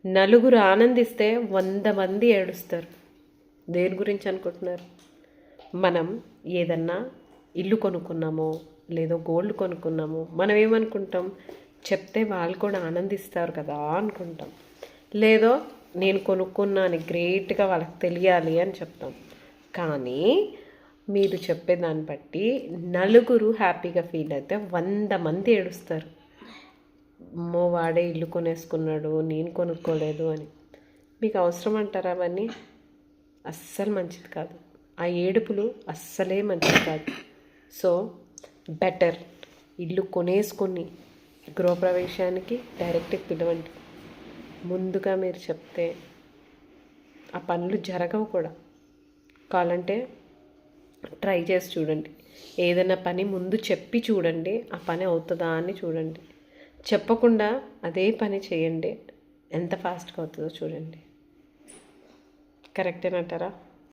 నలుగురు ఆనందిస్తే 100 మంది ఏడుస్తారు. దేని గురించి అనుకుంటున్నారు? మనం ఏదన్నా ఇల్లు కొనుక్కున్నామో లేదో గోల్డ్ కొనుక్కున్నామో మనం ఏమనుకుంటాం? చెప్తే వాళ్ళు కూడా ఆనందిస్తారు కదా అనుకుంటాం. లేదో నేను కొనుక్కున్నాను గ్రేట్గా వాళ్ళకి తెలియాలి అని చెప్తాం. కానీ మీరు చెప్పేదాన్ని బట్టి నలుగురు హ్యాపీగా ఫీల్ అయితే 100 మంది ఏడుస్తారు. అమ్మో వాడే ఇల్లు కొనేసుకున్నాడు, నేను కొనుక్కోలేదు అని. మీకు అవసరం అంటారా అవన్నీ? అస్సలు మంచిది కాదు. ఆ ఏడుపులు అస్సలే మంచిది కాదు. సో బెటర్ ఇల్లు కొనేసుకొని గృహప్రవేశానికి డైరెక్ట్గా పిలవండి. ముందుగా మీరు చెప్తే ఆ పనులు జరగవు కూడా. కావాలంటే ట్రై చేసి చూడండి. ఏదైనా పని ముందు చెప్పి చూడండి, ఆ పని అవుతుందా అని చూడండి. చెప్పకుండా అదే పని చేయండి, ఎంత ఫాస్ట్గా అవుతుందో చూడండి. కరెక్టేనంటారా?